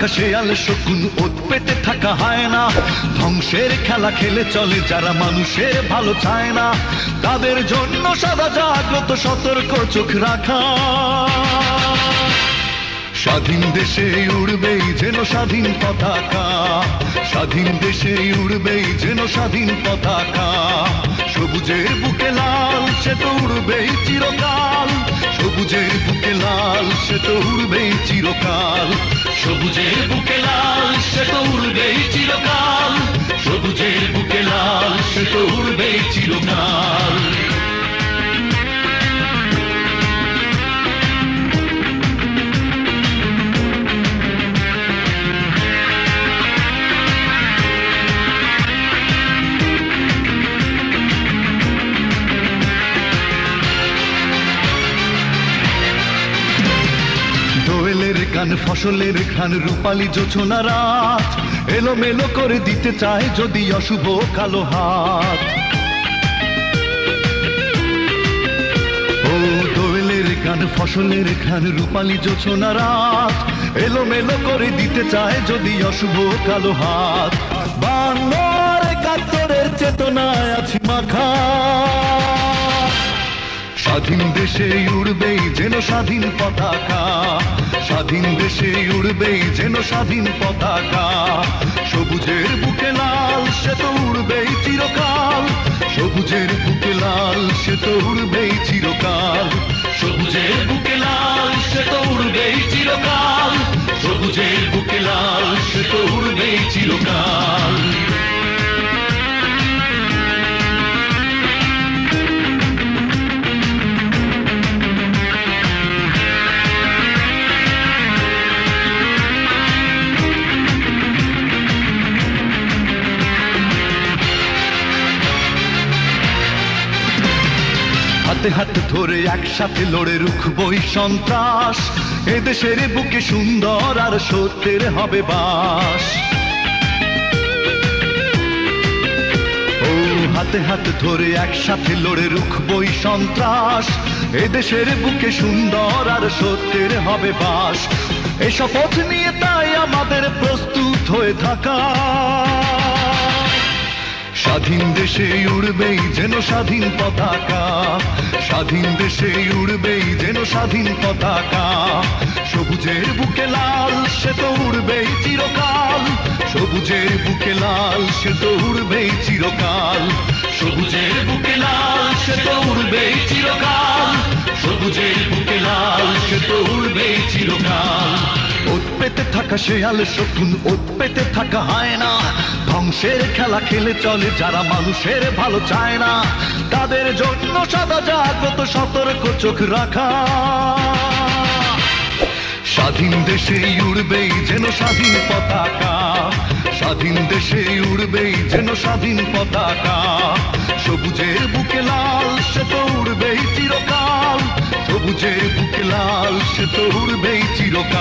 থাকা শেয়াল শকুন, ওত পেতে থাকা হায়না, ধ্বংসের খেলা খেলে চলে যারা মানুষের ভালো চায় না, তাদের জন্য সদা জাগ্রত সতর্ক চোখ রাখা। স্বাধীন দেশে উড়বেই যেন স্বাধীন পতাকা, স্বাধীন দেশে উড়বেই যেন স্বাধীন পতাকা, সবুজের বুকে লাল সে তো উড়বেই চিরকাল, সবুজের বুকে লাল সে তো উড়বেই চিরকাল, সবুজের বুকে লাল সে তো উড়বেই চিরকাল, সবুজের বুকে লাল সে তো উড়বেই চিরকাল। দোয়েলের গান ফসলের ঘ্রাণ রূপালী জোছনা রাত, এলোমেলো করে দিতে চায় যদি অশুভ কালো হাত। ও দোয়েলের গান ফসলের ঘ্রাণ রূপালী জোছনা রাত, এলোমেলো করে দিতে চায় যদি অশুভ কালো হাত। বাংলার একাত্তরের চেতনায় আছি মাখা, স্বাধীন দেশে উড়বেই যেন স্বাধীন পতাকা, স্বাধীন দেশে উড়বেই যেন স্বাধীন পতাকা, সবুজের বুকে লাল সে তো উড়বেই চিরকাল, সবুজের বুকে লাল সে তো উড়বেই চিরকাল, সবুজের বুকে লাল সে তো উড়বেই চিরকাল, সবুজের বুকে লাল সে তো উড়বেই চিরকাল। হাতে হাতে ধরে একসাথে লড়ে রুখবই সন্ত্রাস, এদেশের বুকে সুন্দর আর সত্যের হবে বাস। ও হাতে হাতে ধরে একসাথে লড়ে রুখবই সন্ত্রাস, এদেশের বুকে সুন্দর আর সত্যের হবে বাস। এ শপথ নিয়ে তাই আমাদের প্রস্তুত হয়ে থাকা, স্বাধীন দেশে উড়বেই যেন স্বাধীন পতাকা, স্বাধীন দেশে উড়বেই যেন স্বাধীন পতাকা, সবুজের বুকে লাল সে তো উড়বেই চিরকাল, সবুজের বুকে লাল সে তো উড়বেই চিরকাল, সবুজের বুকে লাল সে তো উড়বেই চিরকাল, সবুজের বুকে লাল সে তো উড়বেই চিরকাল। ওত পেতে থাকা শেয়াল শকুন, ওত পেতে থাকা হায়না, ধ্বংসের খেলা খেলে চলে যারা মানুষের ভালো চায় না, তাদের জন্য সদা জাগ্রত সতর্ক চোখ রাখা। স্বাধীন দেশে উড়বেই যেন স্বাধীন পতাকা, স্বাধীন দেশে উড়বেই যেন স্বাধীন পতাকা, সবুজের বুকে লাল সে তো উড়বেই চিরকাল, সবুজের বুকে লাল সে তো উড়বেই চিরকাল।